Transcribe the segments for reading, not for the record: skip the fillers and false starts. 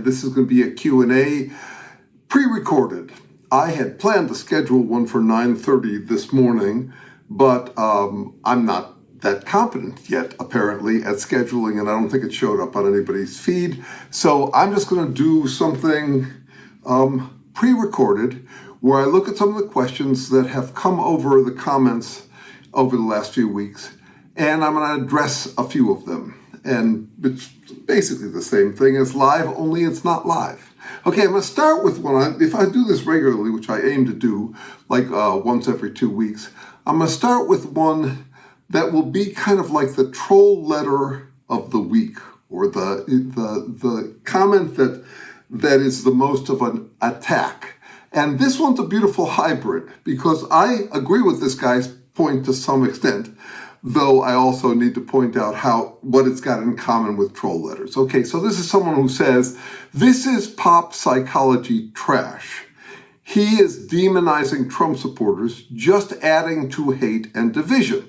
This is going to be a Q&A pre-recorded. I had planned to schedule one for 9:30 this morning, but I'm not that competent yet, apparently, at scheduling, and I don't think it showed up on anybody's feed. So I'm just going to do something pre-recorded where I look at some of the questions that have come over the comments over the last few weeks, and I'm going to address a few of them. And it's basically the same thing as live, only it's not live. Okay, I'm going to start with one. If I do this regularly, which I aim to do like once every 2 weeks, I'm going to start with one that will be kind of like the troll letter of the week, or the comment that is the most of an attack. And this one's a beautiful hybrid, because I agree with this guy's point to some extent, though I also need to point out what it's got in common with troll letters. Okay, so this is someone who says, this is pop psychology trash. He is demonizing Trump supporters, just adding to hate and division.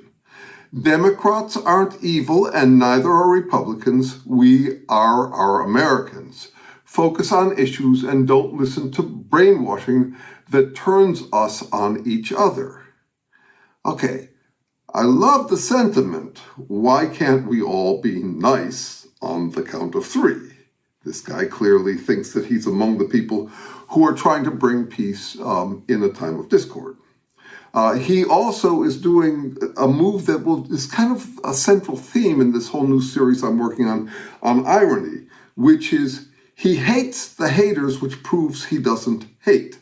Democrats aren't evil and neither are Republicans. We are our Americans. Focus on issues and don't listen to brainwashing that turns us on each other. Okay. I love the sentiment. Why can't we all be nice on the count of 3? This guy clearly thinks that he's among the people who are trying to bring peace in a time of discord. He also is doing a move that is kind of a central theme in this whole new series I'm working on irony, which is he hates the haters, which proves he doesn't hate.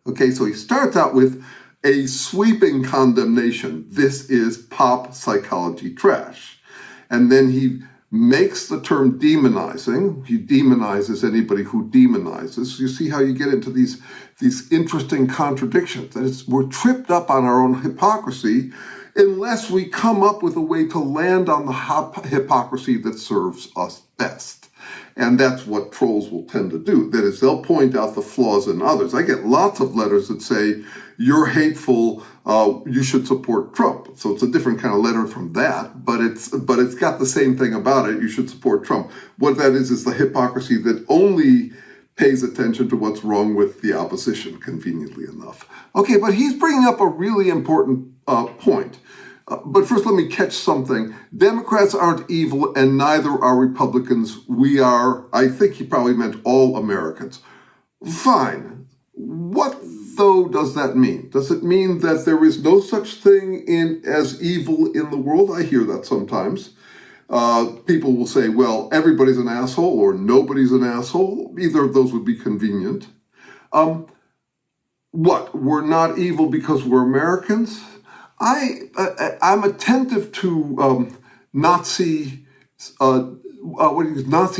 Okay, so he starts out with a sweeping condemnation. This is pop psychology trash. And then he makes the term demonizing. He demonizes anybody who demonizes. You see how you get into these interesting contradictions. That we're tripped up on our own hypocrisy unless we come up with a way to land on the hypocrisy that serves us best. And that's what trolls will tend to do. That is, they'll point out the flaws in others. I get lots of letters that say, you're hateful, you should support Trump. So it's a different kind of letter from that, but it's got the same thing about it, you should support Trump. What that is the hypocrisy that only pays attention to what's wrong with the opposition, conveniently enough. Okay, but he's bringing up a really important point. But first, let me catch something. Democrats aren't evil, and neither are Republicans. We are, I think he probably meant all Americans. Fine. What, though, does that mean? Does it mean that there is no such thing as evil in the world? I hear that sometimes. People will say, well, everybody's an asshole, or nobody's an asshole. Either of those would be convenient. What? We're not evil because we're Americans? I'm attentive to Nazi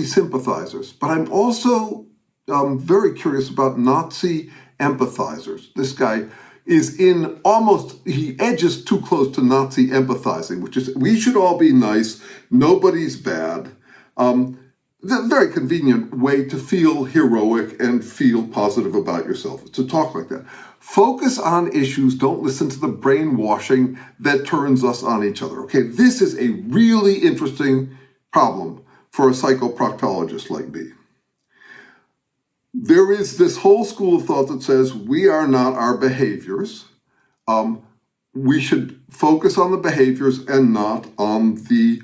sympathizers, but I'm also very curious about Nazi empathizers. This guy is he edges too close to Nazi empathizing, which is, we should all be nice, nobody's bad. The very convenient way to feel heroic and feel positive about yourself, to talk like that. Focus on issues, don't listen to the brainwashing that turns us on each other. Okay, this is a really interesting problem for a psychoproctologist like me. There is this whole school of thought that says we are not our behaviors. We should focus on the behaviors and not on the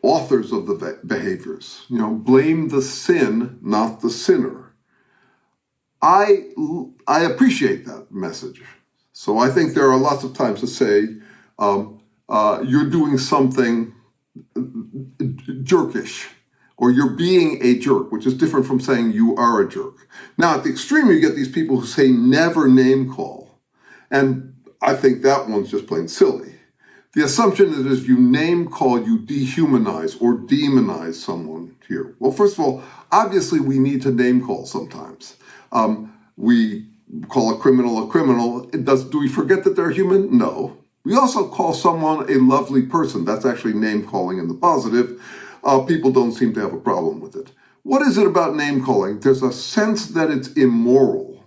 authors of the behaviors. Blame the sin, not the sinner. I appreciate that message. So I think there are lots of times to say, you're doing something jerkish, or you're being a jerk, which is different from saying you are a jerk. Now, at the extreme, you get these people who say never name call. And I think that one's just plain silly. The assumption is if you name call, you dehumanize or demonize someone here. Well, first of all, obviously we need to name call sometimes. We call a criminal. Do we forget that they're human? No. We also call someone a lovely person. That's actually name calling in the positive. People don't seem to have a problem with it. What is it about name calling? There's a sense that it's immoral,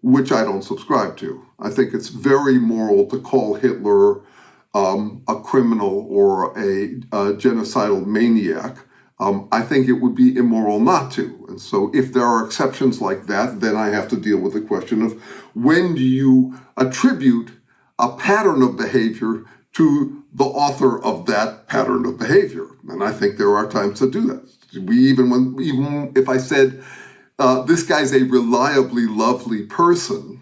which I don't subscribe to. I think it's very moral to call Hitler a criminal or a genocidal maniac. I think it would be immoral not to. And so if there are exceptions like that, then I have to deal with the question of when do you attribute a pattern of behavior to the author of that pattern of behavior. And I think there are times to do that. Even if I said, this guy's a reliably lovely person,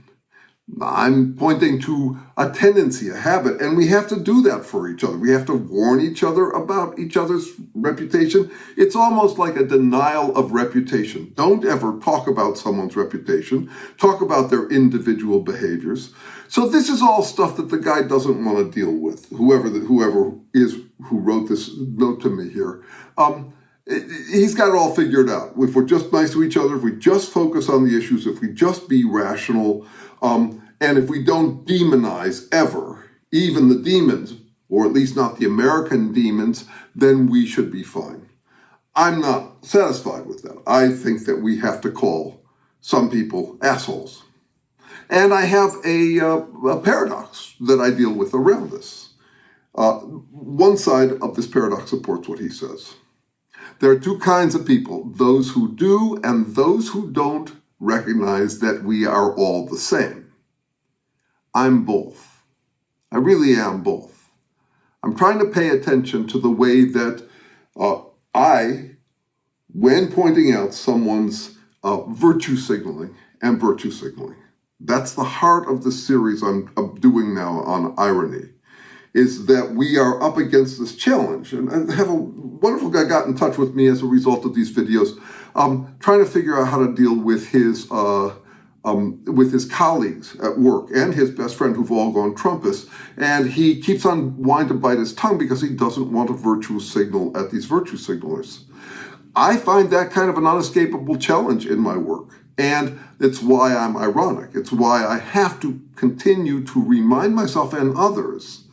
I'm pointing to a tendency, a habit, and we have to do that for each other. We have to warn each other about each other's reputation. It's almost like a denial of reputation. Don't ever talk about someone's reputation. Talk about their individual behaviors. So this is all stuff that the guy doesn't want to deal with, whoever is who wrote this note to me here. He's got it all figured out. If we're just nice to each other, if we just focus on the issues, if we just be rational, and if we don't demonize ever, even the demons, or at least not the American demons, then we should be fine. I'm not satisfied with that. I think that we have to call some people assholes. And I have a paradox that I deal with around this. One side of this paradox supports what he says. There are two kinds of people, those who do and those who don't recognize that we are all the same. I'm both. I really am both. I'm trying to pay attention to the way that when pointing out someone's virtue signaling and virtue signaling, that's the heart of the series I'm doing now on irony, is that we are up against this challenge. And I have a wonderful guy got in touch with me as a result of these videos, trying to figure out how to deal with his colleagues at work and his best friend who've all gone Trumpists. And he keeps on wanting to bite his tongue because he doesn't want to virtue signal at these virtue signalers. I find that kind of an unescapable challenge in my work. And it's why I'm ironic. It's why I have to continue to remind myself and others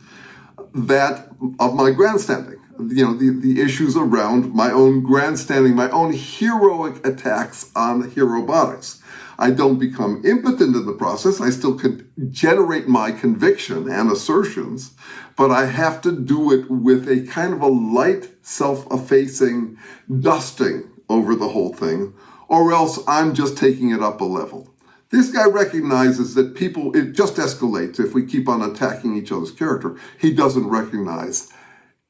that of my grandstanding, the issues around my own grandstanding, my own heroic attacks on herobotics. I don't become impotent in the process. I still can generate my conviction and assertions, but I have to do it with a kind of a light, self-effacing dusting over the whole thing, or else I'm just taking it up a level. This guy recognizes that it just escalates if we keep on attacking each other's character. He doesn't recognize,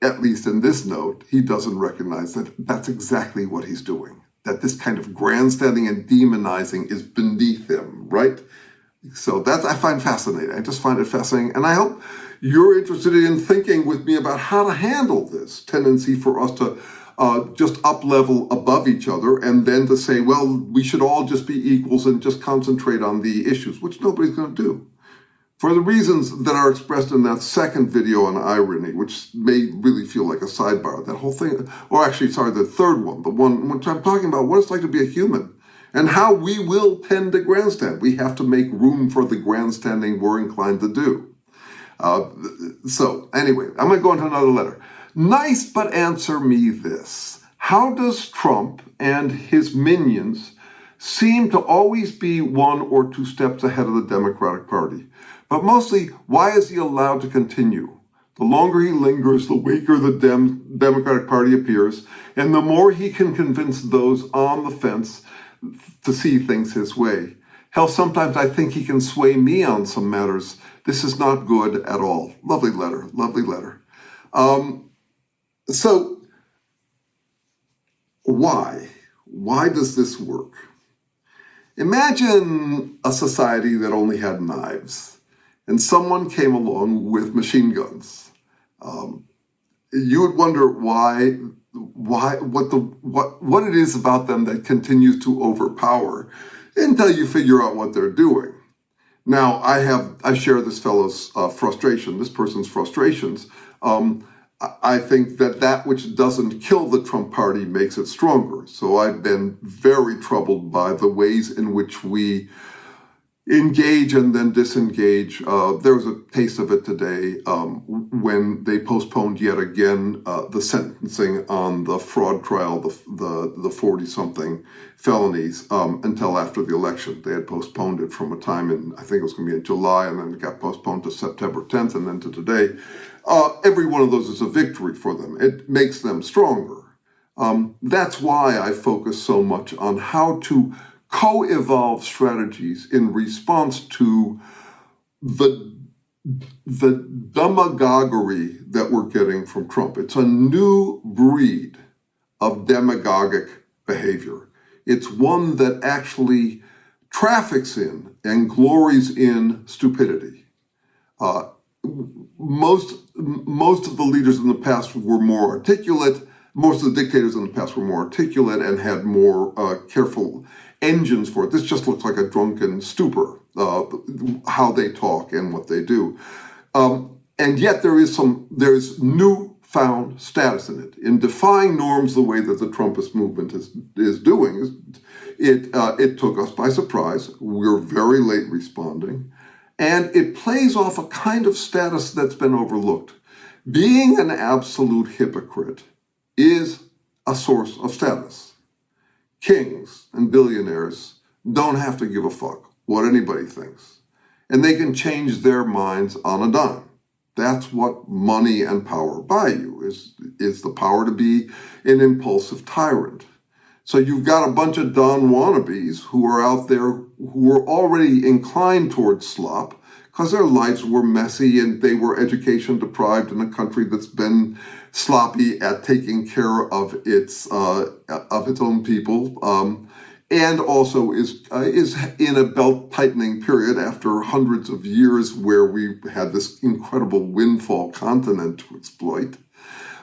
at least in this note, he doesn't recognize that that's exactly what he's doing. That this kind of grandstanding and demonizing is beneath him, right? So that I find fascinating. I just find it fascinating. And I hope you're interested in thinking with me about how to handle this tendency for us to just up-level above each other and then to say, well, we should all just be equals and just concentrate on the issues, which nobody's going to do. For the reasons that are expressed in that second video on irony, which may really feel like a sidebar, that whole thing, or actually, sorry, the third one, the one which I'm talking about what it's like to be a human and how we will tend to grandstand. We have to make room for the grandstanding we're inclined to do. So anyway, I'm going to go into another letter. Nice, but answer me this. How does Trump and his minions seem to always be 1 or 2 steps ahead of the Democratic Party? But mostly, why is he allowed to continue? The longer he lingers, the weaker the Democratic Party appears, and the more he can convince those on the fence to see things his way. Hell, sometimes I think he can sway me on some matters. This is not good at all. Lovely letter, lovely letter. So, why? Why does this work? Imagine a society that only had knives, and someone came along with machine guns. You would wonder why, what it is about them that continues to overpower until you figure out what they're doing. Now, I share this fellow's frustration, this person's frustrations. I think that which doesn't kill the Trump party makes it stronger. So I've been very troubled by the ways in which we engage and then disengage. There was a taste of it today when they postponed yet again the sentencing on the fraud trial, the 40-something felonies until after the election. They had postponed it from a time in, I think it was going to be in July, and then it got postponed to September 10th and then to today. Every one of those is a victory for them. It makes them stronger. That's why I focus so much on how to co-evolve strategies in response to the demagoguery that we're getting from Trump. It's a new breed of demagogic behavior. It's one that actually traffics in and glories in stupidity. Most of the leaders in the past were more articulate. Most of the dictators in the past were more articulate and had more careful engines for it. This just looks like a drunken stupor, how they talk and what they do. And yet there's newfound status in it. In defying norms the way that the Trumpist movement is doing, it took us by surprise. We're very late responding. And it plays off a kind of status that's been overlooked. Being an absolute hypocrite is a source of status. Kings and billionaires don't have to give a fuck what anybody thinks. And they can change their minds on a dime. That's what money and power buy you, is the power to be an impulsive tyrant. So you've got a bunch of Don wannabes who are out there who are already inclined towards slop because their lives were messy and they were education deprived in a country that's been sloppy at taking care of its own people, and also is in a belt tightening period after hundreds of years where we had this incredible windfall continent to exploit.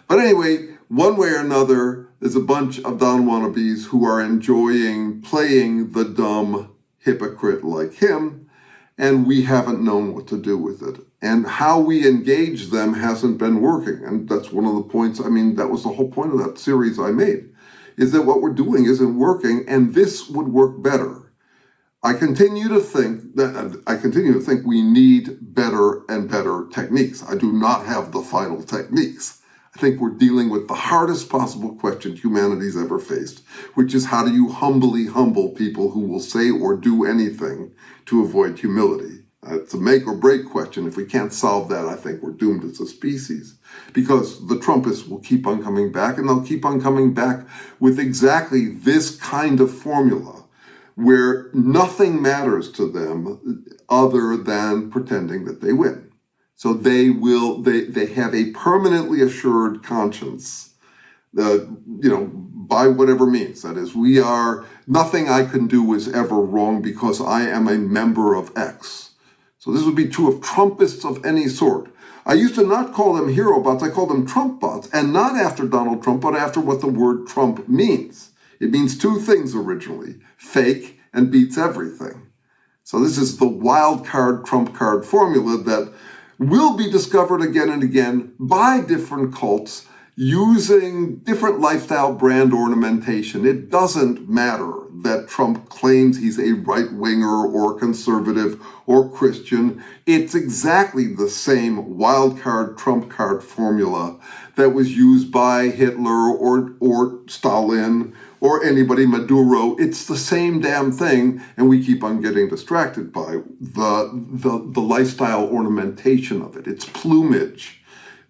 But anyway, one way or another, there's a bunch of Don wannabes who are enjoying playing the dumb hypocrite like him, and we haven't known what to do with it. And how we engage them hasn't been working. And that's one of the points, that was the whole point of that series I made, is that what we're doing isn't working, and this would work better. I continue to think we need better and better techniques. I do not have the final techniques. I think we're dealing with the hardest possible question humanity's ever faced, which is how do you humbly humble people who will say or do anything to avoid humility? It's a make or break question. If we can't solve that, I think we're doomed as a species, because the Trumpists will keep on coming back, and they'll keep on coming back with exactly this kind of formula where nothing matters to them other than pretending that they win. So they have a permanently assured conscience, by whatever means. That is, nothing I can do is ever wrong because I am a member of X. So this would be true of Trumpists of any sort. I used to not call them hero bots, I call them Trump bots, and not after Donald Trump, but after what the word Trump means. It means two things originally: fake and beats everything. So this is the wild card, trump card formula that will be discovered again and again by different cults using different lifestyle brand ornamentation. It doesn't matter that Trump claims he's a right-winger or conservative or Christian. It's exactly the same wild card, trump card formula that was used by Hitler or Stalin or anybody, Maduro. It's the same damn thing, and we keep on getting distracted by the lifestyle ornamentation of it. It's plumage.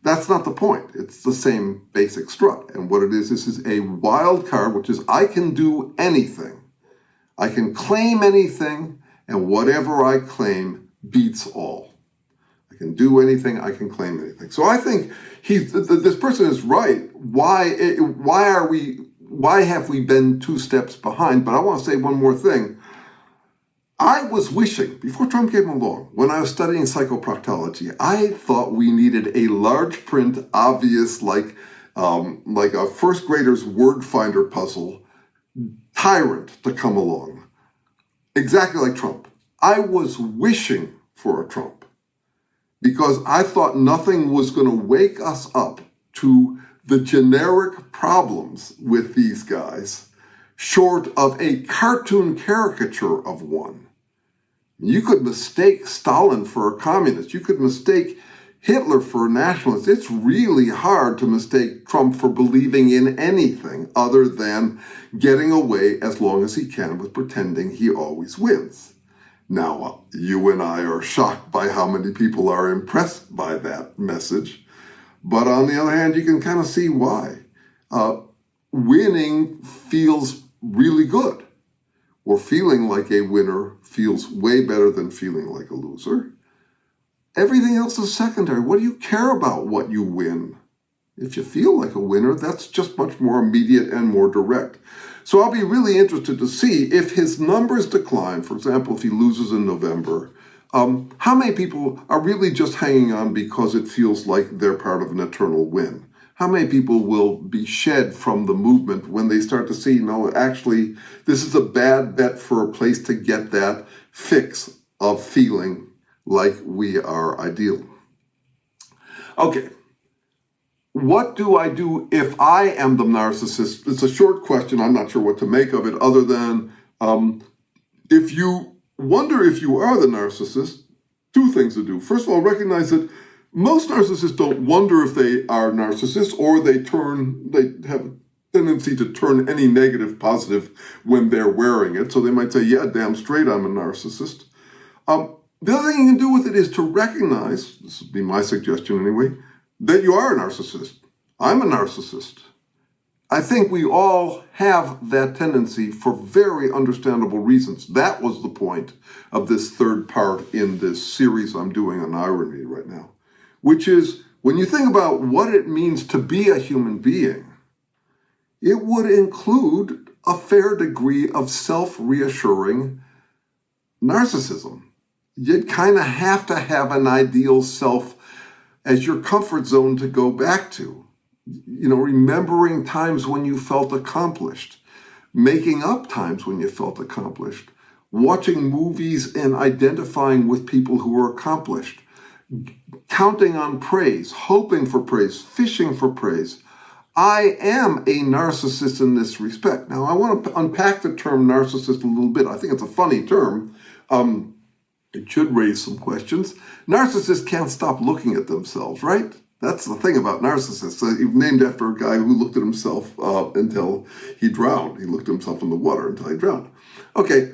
That's not the point. It's the same basic strut. And what it is, this is a wild card, which is I can do anything. I can claim anything, and whatever I claim beats all. I can do anything, I can claim anything. So I think this person is right. Why have we been two steps behind? But I want to say one more thing. I was wishing, before Trump came along, when I was studying psychoproctology, I thought we needed a large print, obvious, like a first grader's word finder puzzle, tyrant to come along. Exactly like Trump. I was wishing for a Trump because I thought nothing was going to wake us up to the generic problems with these guys, short of a cartoon caricature of one. You could mistake Stalin for a communist. You could mistake Hitler for a nationalist. It's really hard to mistake Trump for believing in anything other than getting away as long as he can with pretending he always wins. Now, you and I are shocked by how many people are impressed by that message. But on the other hand, you can kind of see why. winning feels really good, or feeling like a winner feels way better than feeling like a loser. Everything else is secondary. What do you care about what you win? If you feel like a winner, that's just much more immediate and more direct. So I'll be really interested to see if his numbers decline. For example, if he loses in November, how many people are really just hanging on because it feels like they're part of an eternal win? How many people will be shed from the movement when they start to see, no, actually, this is a bad bet for a place to get that fix of feeling like we are ideal? Okay. What do I do if I am the narcissist? It's a short question. I'm not sure what to make of it, other than if you wonder if you are the narcissist, two things to do. First of all, recognize that most narcissists don't wonder if they are narcissists, or they have a tendency to turn any negative positive when they're wearing it. So they might say, yeah, damn straight, I'm a narcissist. The other thing you can do with it is to recognize, this would be my suggestion anyway, that you are a narcissist. I'm a narcissist. I think we all have that tendency for very understandable reasons. That was the point of this third part in this series I'm doing on irony right now, which is when you think about what it means to be a human being, it would include a fair degree of self-reassuring narcissism. You'd kind of have to have an ideal self as your comfort zone to go back to. You know, remembering times when you felt accomplished, making up times when you felt accomplished, watching movies and identifying with people who are accomplished, counting on praise, hoping for praise, fishing for praise. I am a narcissist in this respect. Now, I want to unpack the term narcissist a little bit. I think it's a funny term. It should raise some questions. Narcissists can't stop looking at themselves, right? That's the thing about narcissists. You've named after a guy who looked at himself until he drowned. He looked at himself in the water until he drowned. Okay,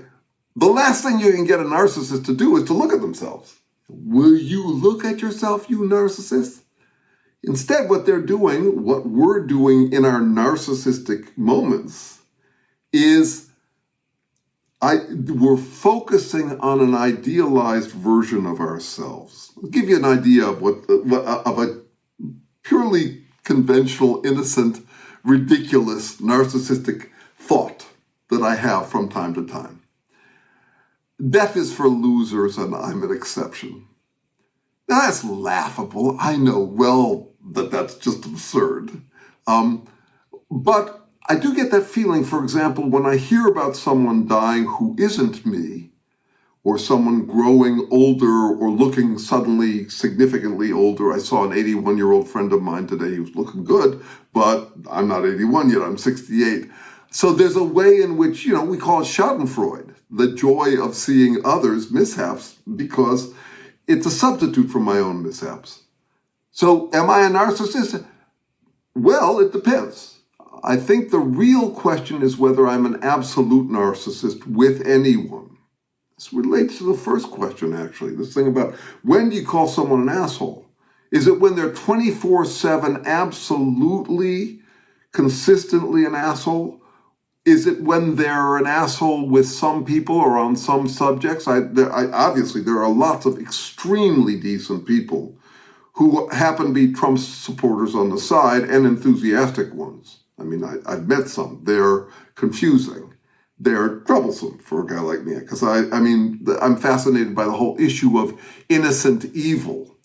the last thing you can get a narcissist to do is to look at themselves. Will you look at yourself, you narcissist? Instead, what they're doing, what we're doing in our narcissistic moments, is we're focusing on an idealized version of ourselves. I'll give you an idea of of a purely conventional, innocent, ridiculous, narcissistic thought that I have from time to time. Death is for losers, and I'm an exception. Now that's laughable. I know well that that's just absurd. But I do get that feeling, for example, when I hear about someone dying who isn't me, or someone growing older or looking suddenly significantly older. I saw an 81-year-old friend of mine today. He was looking good, but I'm not 81 yet. I'm 68. So there's a way in which, we call it schadenfreude, the joy of seeing others' mishaps, because it's a substitute for my own mishaps. So am I a narcissist? Well, it depends. I think the real question is whether I'm an absolute narcissist with anyone. This relates to the first question, actually. This thing about when do you call someone an asshole? Is it when they're 24/7 absolutely, consistently an asshole? Is it when they're an asshole with some people or on some subjects? Obviously, there are lots of extremely decent people who happen to be Trump supporters on the side and enthusiastic ones. I mean, I've met some. They're confusing. They're troublesome for a guy like me, because I'm fascinated by the whole issue of innocent evil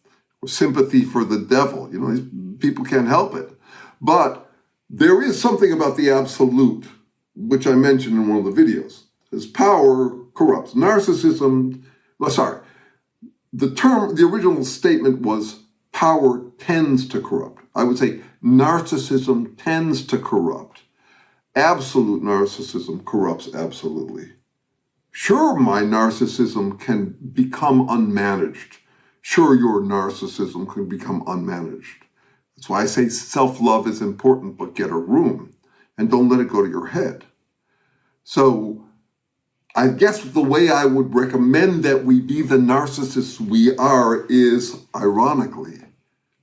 or sympathy for the devil. These people can't help it. But there is something about the absolute, which I mentioned in one of the videos, as power corrupts. Narcissism, the original statement was power tends to corrupt. I would say narcissism tends to corrupt. Absolute narcissism corrupts absolutely. Sure, my narcissism can become unmanaged. Sure, your narcissism can become unmanaged. That's why I say self-love is important, but get a room and don't let it go to your head. So I guess the way I would recommend that we be the narcissists we are is ironically.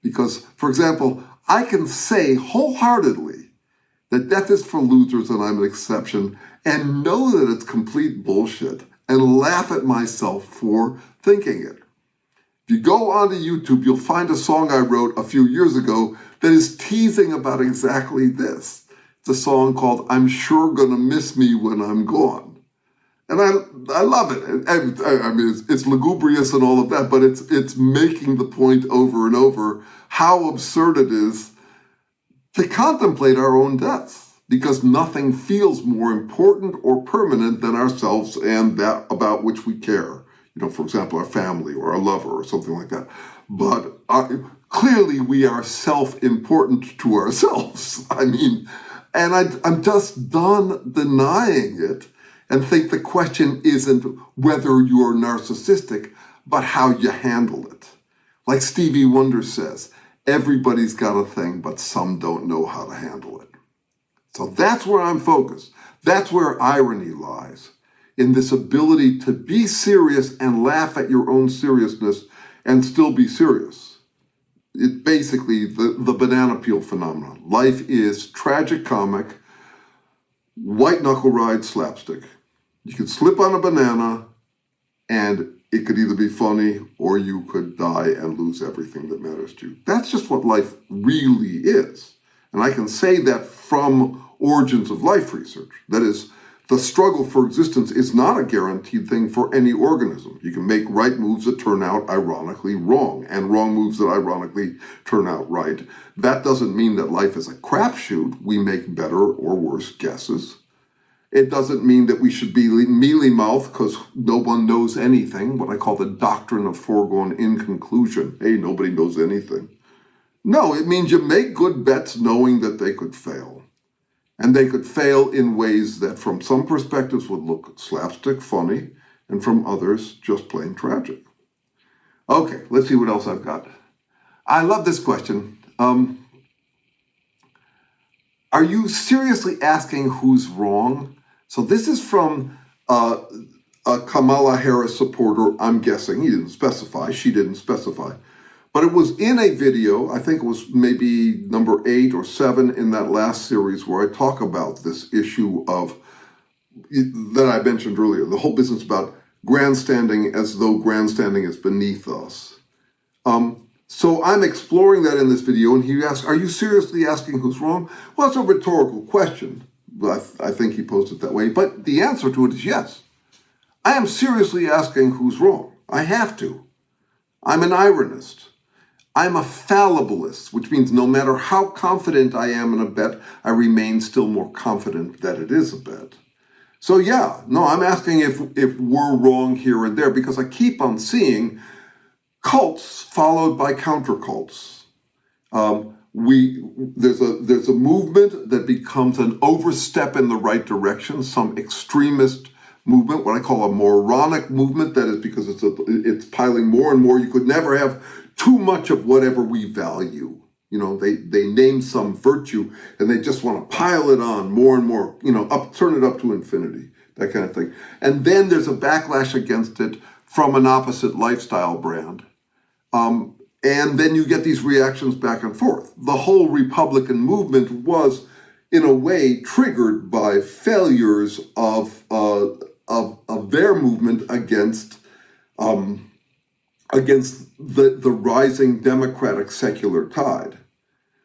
Because, for example, I can say wholeheartedly that death is for losers and I'm an exception, and know that it's complete bullshit, and laugh at myself for thinking it. If you go onto YouTube, you'll find a song I wrote a few years ago that is teasing about exactly this. It's a song called I'm Sure Gonna Miss Me When I'm Gone. And I love it. I mean, it's lugubrious and all of that, but it's making the point over and over how absurd it is to contemplate our own deaths, because nothing feels more important or permanent than ourselves and that about which we care. You know, for example, our family or our lover or something like that. But clearly we are self-important to ourselves. I mean, and I'm just done denying it and think the question isn't whether you're narcissistic, but how you handle it. Like Stevie Wonder says, everybody's got a thing, but some don't know how to handle it. So that's where I'm focused. That's where irony lies, in this ability to be serious and laugh at your own seriousness and still be serious. It's basically the banana peel phenomenon. Life is tragicomic, white knuckle ride slapstick. You could slip on a banana and it could either be funny or you could die and lose everything that matters to you. That's just what life really is. And I can say that from origins of life research. That is, the struggle for existence is not a guaranteed thing for any organism. You can make right moves that turn out ironically wrong, and wrong moves that ironically turn out right. That doesn't mean that life is a crapshoot. We make better or worse guesses. It doesn't mean that we should be mealy-mouthed because no one knows anything, what I call the doctrine of foregone inconclusion. Hey, nobody knows anything. No, it means you make good bets knowing that they could fail. And they could fail in ways that from some perspectives would look slapstick funny, and from others just plain tragic. Okay, let's see what else I've got. I love this question. Are you seriously asking who's wrong? So this is from a Kamala Harris supporter, I'm guessing. He didn't specify, she didn't specify. But it was in a video, I think it was maybe number 8 or 7 in that last series, where I talk about this issue of, that I mentioned earlier, the whole business about grandstanding as though grandstanding is beneath us. So I'm exploring that in this video, and he asks, are you seriously asking who's wrong? Well, it's a rhetorical question. I think he posed it that way, but the answer to it is yes. I am seriously asking who's wrong. I have to. I'm an ironist. I'm a fallibilist, which means no matter how confident I am in a bet, I remain still more confident that it is a bet. So yeah, no, I'm asking if we're wrong here and there, because I keep on seeing cults followed by countercults. There's a movement that becomes an overstep in the right direction, some extremist movement, what I call a moronic movement. That is because it's piling more and more. You could never have too much of whatever we value. You know, they name some virtue and they just want to pile it on more and more, you know, turn it up to infinity, that kind of thing. And then there's a backlash against it from an opposite lifestyle brand. And then you get these reactions back and forth. The whole Republican movement was, in a way, triggered by failures of their movement against the rising democratic secular tide.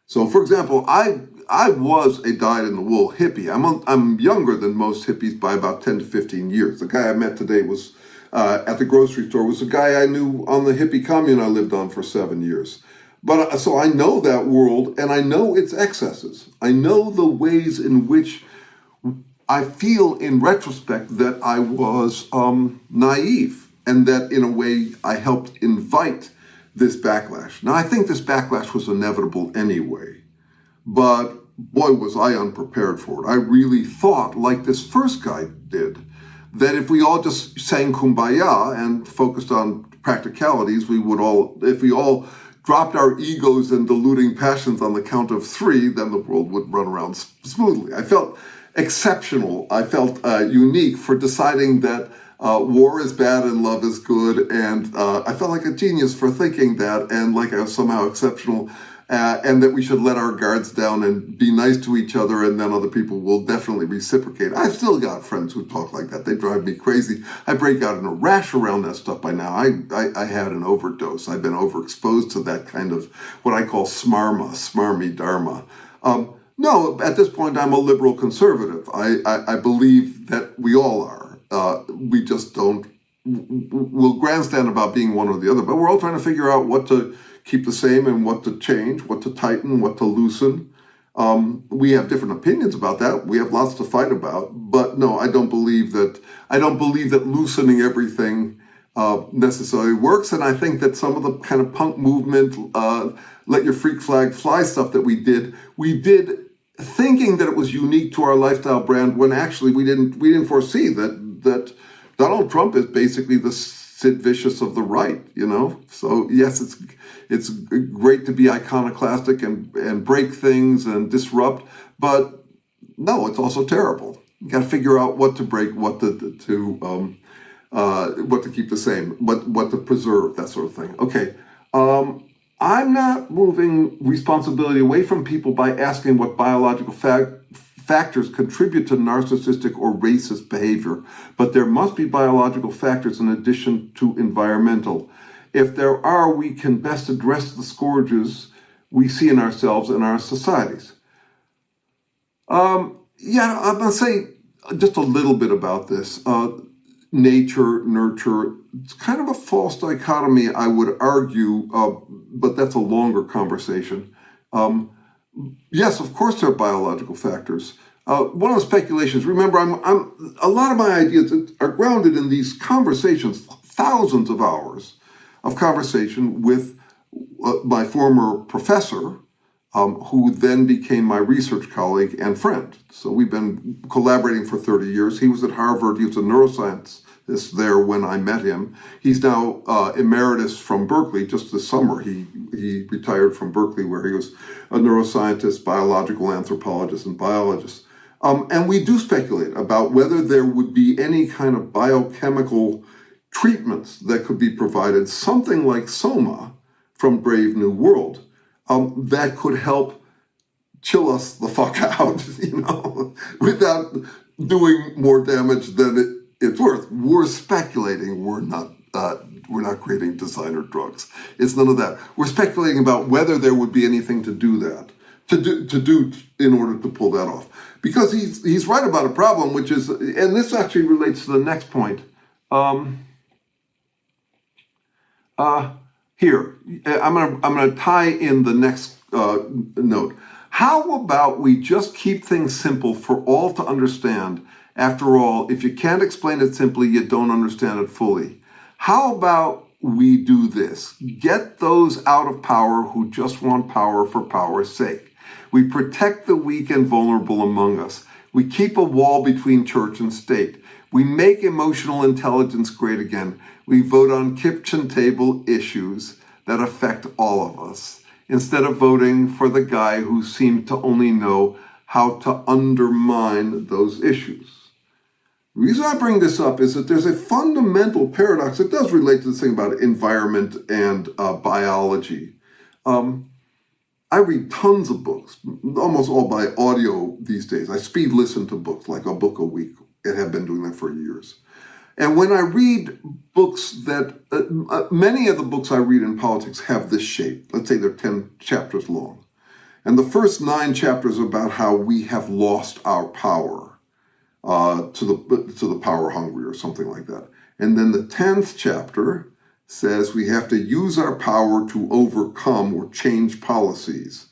So, for example, I was a dyed-in-the-wool hippie. I'm younger than most hippies by about 10 to 15 years. The guy I met today was at the grocery store was a guy I knew on the hippie commune I lived on for 7 years. But so I know that world, and I know its excesses. I know the ways in which I feel in retrospect that I was naive, and that in a way I helped invite this backlash. Now I think this backlash was inevitable anyway, but boy was I unprepared for it. I really thought, like this first guy did, that if we all just sang Kumbaya and focused on practicalities, if we all dropped our egos and deluding passions on the count of 3, then the world would run around smoothly. I felt exceptional. I felt unique for deciding that war is bad and love is good, and I felt like a genius for thinking that, and like I was somehow exceptional and that we should let our guards down and be nice to each other, and then other people will definitely reciprocate. I've still got friends who talk like that. They drive me crazy. I break out in a rash around that stuff by now. I had an overdose. I've been overexposed to that kind of what I call smarmy dharma. No, at this point, I'm a liberal conservative. I believe that we all are. We just don't, we'll grandstand about being one or the other, but we're all trying to figure out what to keep the same and what to change, what to tighten, what to loosen. We have different opinions about that. We have lots to fight about, but no, I don't believe that loosening everything necessarily works. And I think that some of the kind of punk movement, let your freak flag fly stuff that we did thinking that it was unique to our lifestyle brand, when actually we didn't foresee that Donald Trump is basically the Sid Vicious of the right, you know? So yes, it's great to be iconoclastic and break things and disrupt, but no, it's also terrible. You got to figure out what to break, what to keep the same, what to preserve, that sort of thing. Okay. I'm not moving responsibility away from people by asking what biological factors contribute to narcissistic or racist behavior, but there must be biological factors in addition to environmental. If there are, we can best address the scourges we see in ourselves and our societies. I'm going to say just a little bit about this. Nature, nurture, it's kind of a false dichotomy, I would argue, but that's a longer conversation. Yes, of course there are biological factors. One of the speculations, remember, a lot of my ideas are grounded in these conversations, thousands of hours of conversation with my former professor, who then became my research colleague and friend. So we've been collaborating for 30 years. He was at Harvard. He was a neuroscientist there when I met him. He's now emeritus from Berkeley. Just this summer, he retired from Berkeley, where he was a neuroscientist, biological anthropologist, and biologist. And we do speculate about whether there would be any kind of biochemical treatments that could be provided, something like Soma from Brave New World, that could help chill us the fuck out, without doing more damage than it's worth. We're speculating. We're not creating designer drugs. It's none of that. We're speculating about whether there would be anything to do that, to do in order to pull that off. Because he's right about a problem, which is, and this actually relates to the next point. Here, I'm gonna tie in the next note. How about we just keep things simple for all to understand? After all, if you can't explain it simply, you don't understand it fully. How about we do this? Get those out of power who just want power for power's sake. We protect the weak and vulnerable among us. We keep a wall between church and state. We make emotional intelligence great again. We vote on kitchen table issues that affect all of us, instead of voting for the guy who seemed to only know how to undermine those issues. The reason I bring this up is that there's a fundamental paradox that does relate to this thing about environment and biology. I read tons of books, almost all by audio these days. I speed listen to books, like a book a week, and have been doing that for years. And when I read books that, many of the books I read in politics have this shape. Let's say they're 10 chapters long. And the first 9 chapters are about how we have lost our power to the power hungry or something like that. And then the 10th chapter says we have to use our power to overcome or change policies.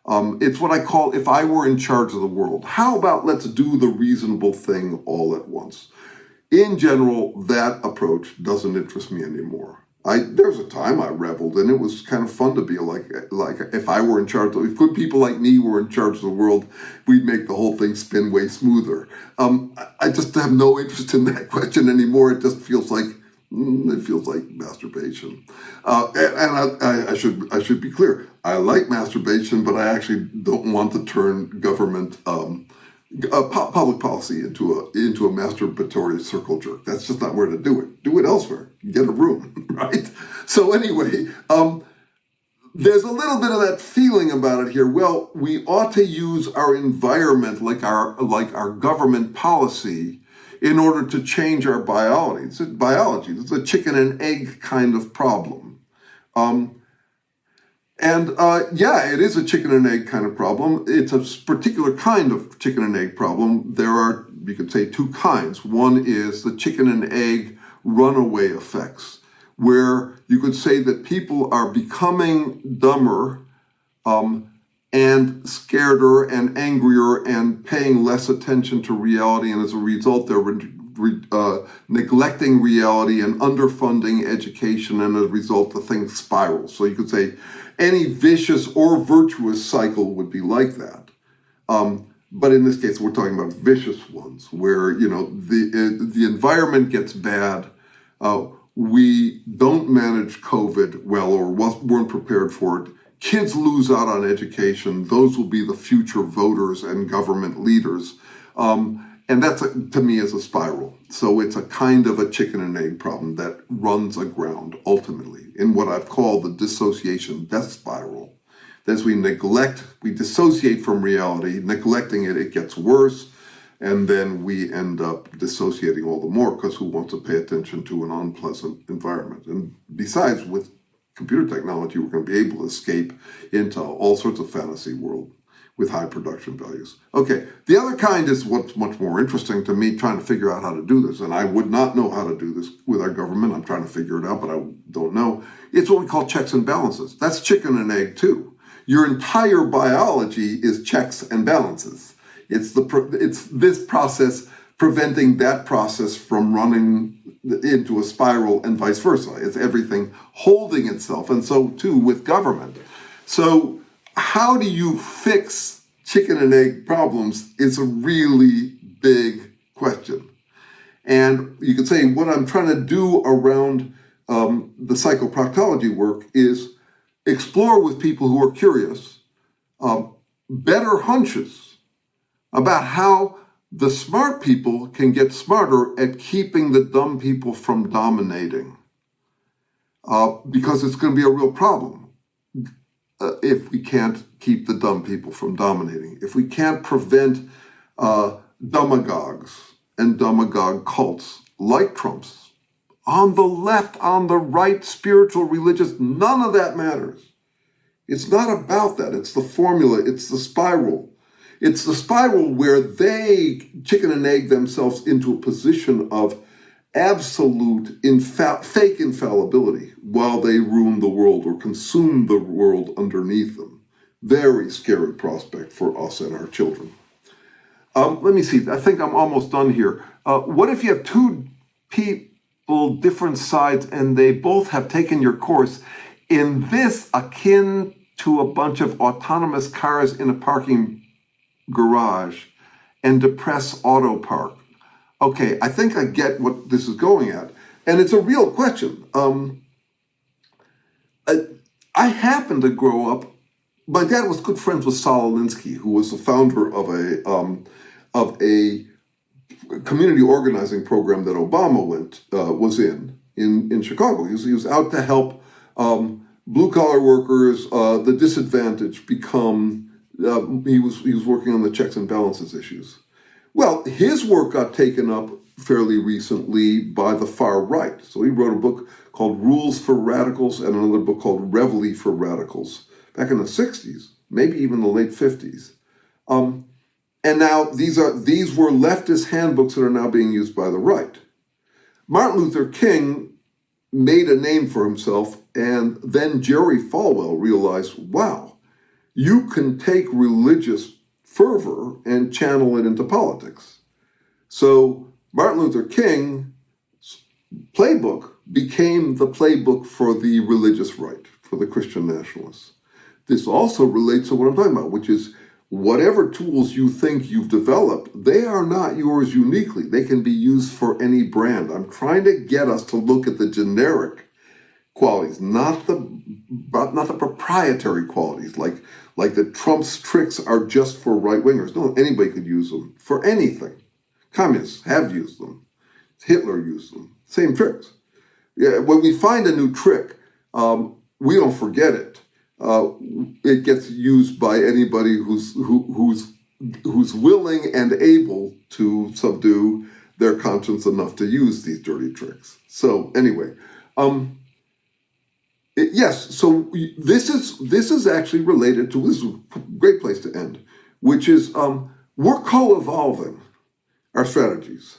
It's what I call, if I were in charge of the world, how about let's do the reasonable thing all at once? In general, that approach doesn't interest me anymore. There was a time I reveled, and it was kind of fun to be like if I were in charge, if good people like me were in charge of the world, we'd make the whole thing spin way smoother. I just have no interest in that question anymore. It just feels like masturbation. And I should be clear. I like masturbation, but I actually don't want to turn government public policy into a masturbatory circle jerk. That's just not where to do it. Do it elsewhere. Get a room, right? So anyway, there's a little bit of that feeling about it here. Well, we ought to use our environment like our government policy in order to change our biology. It's a chicken and egg kind of problem. Yeah, it is a chicken and egg kind of problem. It's a particular kind of chicken and egg problem. There are, you could say, two kinds. One is the chicken and egg runaway effects, where you could say that people are becoming dumber and scareder and angrier and paying less attention to reality, and as a result they're neglecting reality and underfunding education, and as a result the thing spirals. So you could say any vicious or virtuous cycle would be like that. But in this case, we're talking about vicious ones, where the environment gets bad. We don't manage COVID well, or weren't prepared for it. Kids lose out on education. Those will be the future voters and government leaders. And that's, to me, is a spiral. So it's a kind of a chicken and egg problem that runs aground, ultimately, in what I've called the dissociation death spiral. As we dissociate from reality, neglecting it, it gets worse. And then we end up dissociating all the more, because who wants to pay attention to an unpleasant environment? And besides, with computer technology, we're going to be able to escape into all sorts of fantasy world with high production values. Okay, the other kind is what's much more interesting to me, trying to figure out how to do this. And I would not know how to do this with our government. I'm trying to figure it out, but I don't know. It's what we call checks and balances. That's chicken and egg too. Your entire biology is checks and balances. It's this process preventing that process from running into a spiral and vice versa. It's everything holding itself, and so too with government. So how do you fix chicken and egg problems is a really big question. And you could say what I'm trying to do around the psychoproctology work is explore with people who are curious better hunches about how the smart people can get smarter at keeping the dumb people from dominating. Because it's going to be a real problem if we can't keep the dumb people from dominating. If we can't prevent demagogues and demagogue cults like Trump's, on the left, on the right, spiritual, religious, none of that matters. It's not about that. It's the formula. It's the spiral. It's the spiral where they chicken and egg themselves into a position of absolute fake infallibility while they ruin the world or consume the world underneath them. Very scary prospect for us and our children. Let me see. I think I'm almost done here. What if you have two people, different sides, and they both have taken your course in this akin to a bunch of autonomous cars in a parking garage and depress auto park? Okay, I think I get what this is going at. And it's a real question. I happened to grow up, my dad was good friends with Saul Alinsky, who was the founder of a community organizing program that Obama was in Chicago. He was out to help blue-collar workers, the disadvantaged, become. He was working on the checks and balances issues. Well, his work got taken up fairly recently by the far right. So he wrote a book called Rules for Radicals and another book called Reveille for Radicals back in the 60s, maybe even the late 50s. And now these were leftist handbooks that are now being used by the right. Martin Luther King made a name for himself, and then Jerry Falwell realized, wow, you can take religious fervor and channel it into politics. So Martin Luther King's playbook became the playbook for the religious right, for the Christian nationalists. This also relates to what I'm talking about, which is whatever tools you think you've developed, they are not yours uniquely. They can be used for any brand. I'm trying to get us to look at the generic qualities, not the proprietary qualities, like that Trump's tricks are just for right-wingers. No, anybody could use them for anything. Communists have used them. Hitler used them. Same tricks. Yeah, when we find a new trick, we don't forget it. it gets used by anybody who's willing and able to subdue their conscience enough to use these dirty tricks. So anyway, yes. So this is actually related to, this is a great place to end, which is we're co-evolving our strategies.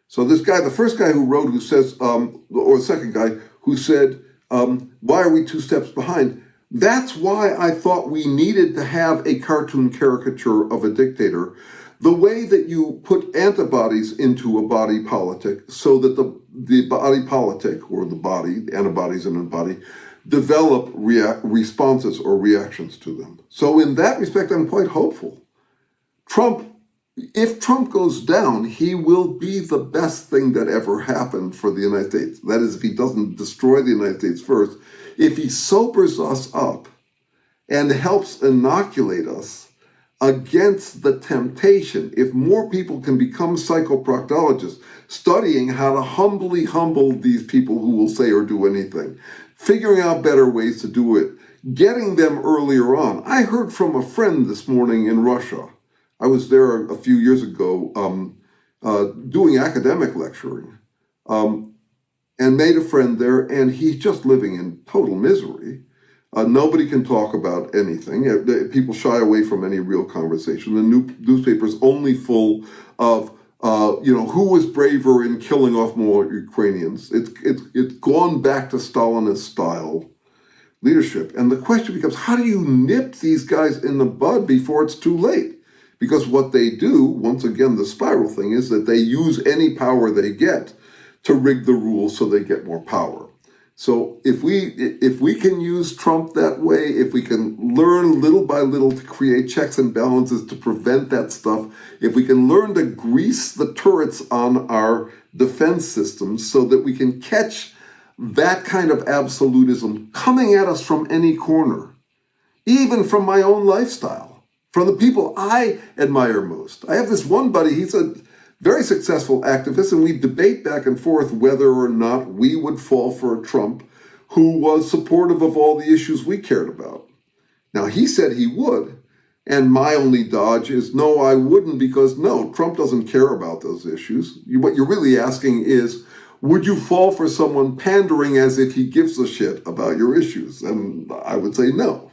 So this guy, the first guy who wrote, who says, or the second guy who said, why are we 2 steps behind? That's why I thought we needed to have a cartoon caricature of a dictator, the way that you put antibodies into a body politic so that the body politic, or the body, the antibodies in a body, develop responses or reactions to them. So in that respect, I'm quite hopeful. If Trump goes down, he will be the best thing that ever happened for the United States. That is, if he doesn't destroy the United States first, if he sobers us up and helps inoculate us against the temptation, if more people can become psychoproctologists, studying how to humbly humble these people who will say or do anything, figuring out better ways to do it, getting them earlier on. I heard from a friend this morning in Russia. I was there a few years ago doing academic lecturing, and made a friend there, and he's just living in total misery. Nobody can talk about anything. People shy away from any real conversation. The newspaper's only full of, who was braver in killing off more Ukrainians. It's gone back to Stalinist style leadership. And the question becomes, how do you nip these guys in the bud before it's too late? Because what they do, once again, the spiral thing, is that they use any power they get to rig the rules so they get more power. So if we can use Trump that way, if we can learn little by little to create checks and balances to prevent that stuff, if we can learn to grease the turrets on our defense systems so that we can catch that kind of absolutism coming at us from any corner, even from my own lifestyle, from the people I admire most. I have this one buddy, he's a very successful activist, and we debate back and forth whether or not we would fall for a Trump who was supportive of all the issues we cared about. Now, he said he would, and my only dodge is, no, I wouldn't, because no, Trump doesn't care about those issues. What you're really asking is, would you fall for someone pandering as if he gives a shit about your issues? And I would say no.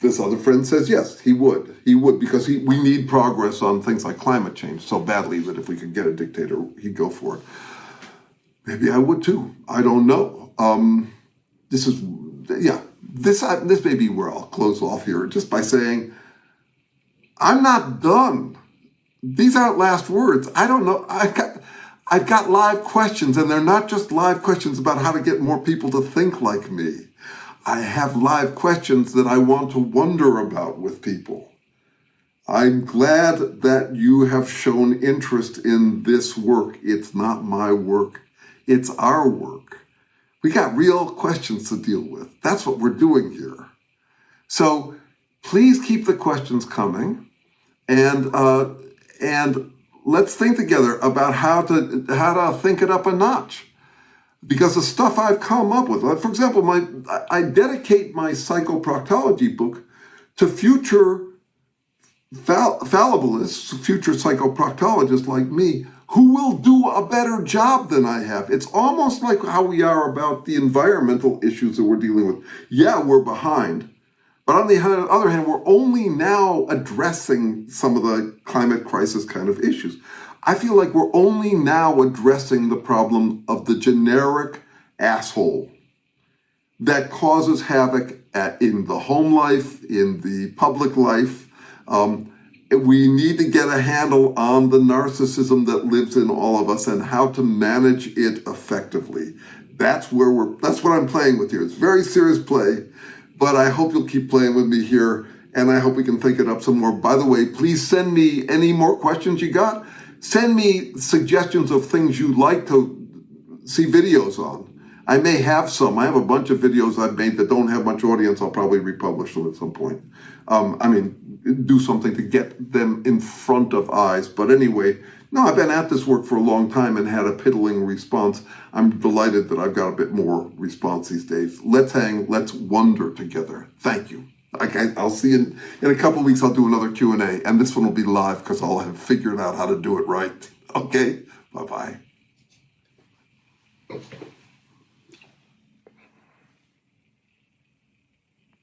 This other friend says yes, he would. He would, because we need progress on things like climate change so badly that if we could get a dictator, he'd go for it. Maybe I would too. I don't know. This may be where I'll close off here, just by saying, I'm not done. These aren't last words. I don't know. I've got live questions, and they're not just live questions about how to get more people to think like me. I have live questions that I want to wonder about with people. I'm glad that you have shown interest in this work. It's not my work. It's our work. We got real questions to deal with. That's what we're doing here. So please keep the questions coming, and let's think together about how to think it up a notch. Because the stuff I've come up with, like for example, I dedicate my psychoproctology book to future fallibilists, future psychoproctologists like me, who will do a better job than I have. It's almost like how we are about the environmental issues that we're dealing with. Yeah, we're behind. But on the other hand, we're only now addressing some of the climate crisis kind of issues. I feel like we're only now addressing the problem of the generic asshole that causes havoc in the home life, in the public life. We need to get a handle on the narcissism that lives in all of us and how to manage it effectively. That's what I'm playing with here. It's very serious play, but I hope you'll keep playing with me here, and I hope we can think it up some more. By the way, please send me any more questions you got. Send me suggestions of things you'd like to see videos on. I may have some. I have a bunch of videos I've made that don't have much audience. I'll probably republish them at some point. Do something to get them in front of eyes. But anyway, No, I've been at this work for a long time and had a piddling response. I'm delighted that I've got a bit more response these days. Let's hang, let's wonder together. Thank you. Okay, I'll see you in a couple of weeks. I'll do another Q&A, and this one will be live because I'll have figured out how to do it right. Okay, bye-bye.